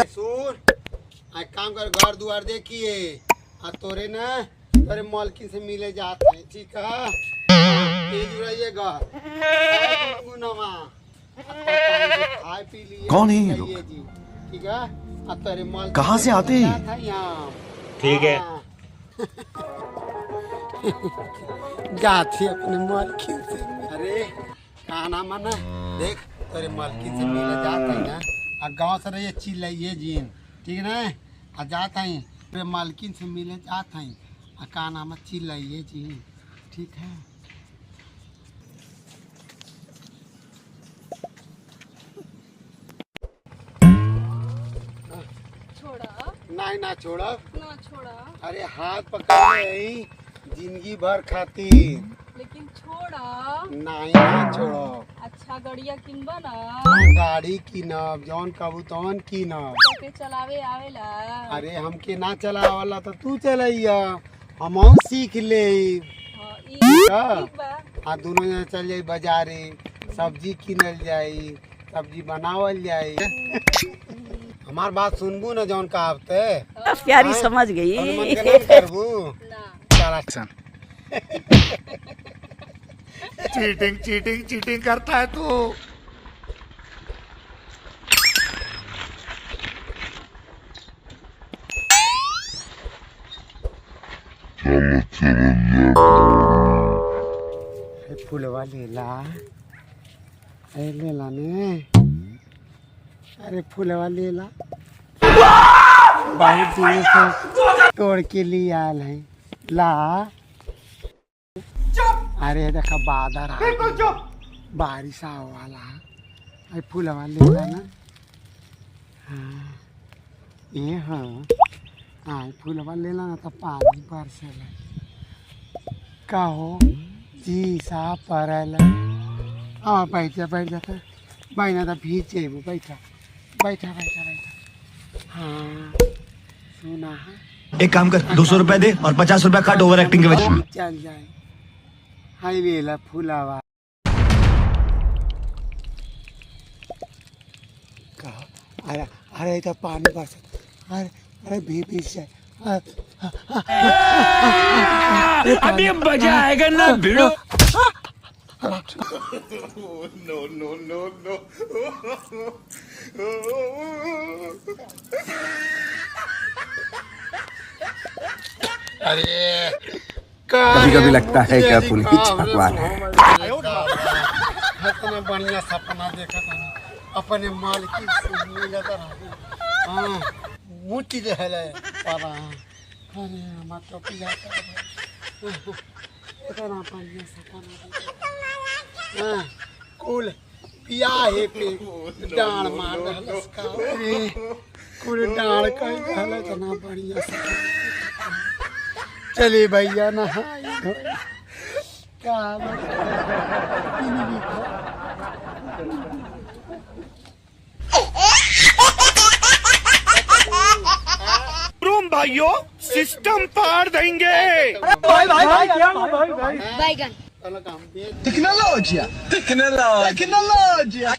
सुन काम कर, घर दुआर देखिए तोरे न तोरे मालकिन से मिले जाते हैं, ठीक है? जुड़ाइएगा खाए पी लिए। कौन है ये लोग? ठीक है, तेरे माल कहाँ से आते हैं? ठीक है। जाती अपने मालकिन से। अरे कहना माना देख, तेरे मालकिन से मिले जाते हैं ना, और गाँव से रहिए चिल्लाइए जीन, ठीक है? आ जाता है तेरे मालकिन से मिले जाता है, का नाम चिल्लाइए जीन, ठीक है? नहीं ना छोड़ा, ना छोड़ा। अरे हाथ पकड़ यही जिंदगी भर खातिर, लेकिन छोड़ा नहीं ना छोड़ो। अच्छा गड़िया किनबा ना, गाड़ी किनब जौन कहबू तौन किनब। के चलावे आवेला? अरे हमके ना चलावला तो तू चलैया, हम सीख ले। हाँ दोनों जने चल जाई बाजारे, सब्जी किनल जाई, सब्जी बनावल जाई। हमार बात सुनबू ना जौन कहते प्यारी समझ गई। करबू चीटिंग चीटिंग चीटिंग करता है तू। फूलवा लेला, अरे लेला ने, अरे फूलवा लेला, बहुत दूर से तोड़ के लिए आयल है ला। अरे देखा बादर आ, बारिश आवे वाला, अरे फूलवा लेला ना। हाँ ये हाँ हाँ फूलवा लेला ना तो पानी बरसेला। कहो जी साफ पड़ल। हाँ बैठ जा भाई ना तो भीज जेबू, बैठा बैठा बैठा बैठा। हाँ सुना है, एक काम कर, 200 रुपए दे और 50 रुपए काट ओवर एक्टिंग के वजह। चल जाए हाई वेला फूलावा। कहा अरे अरे तो पानी बरस, अरे अरे भीज जाए। अभी मजा आएगा ना भिड़ो। No no no no. अरे कभी कभी लगता है क्या पुलिस भगवान है। इतना बढ़िया सपना देखा था अपने मालिक से मिला था। हाँ मुट्ठी दे है पारा। अरे मत तो पिया इतना बढ़िया सपना देखा। हाँ कुल पिया है पे डांड मार दे उसका। अरे कुल डांड का गला इतना बढ़िया सपना। चले भैया नहाई क्या भाइयों सिस्टम पार देंगे। बैगन टेक्नोलॉजिया टेक्नोलॉजिया टेक्नोलॉजिया।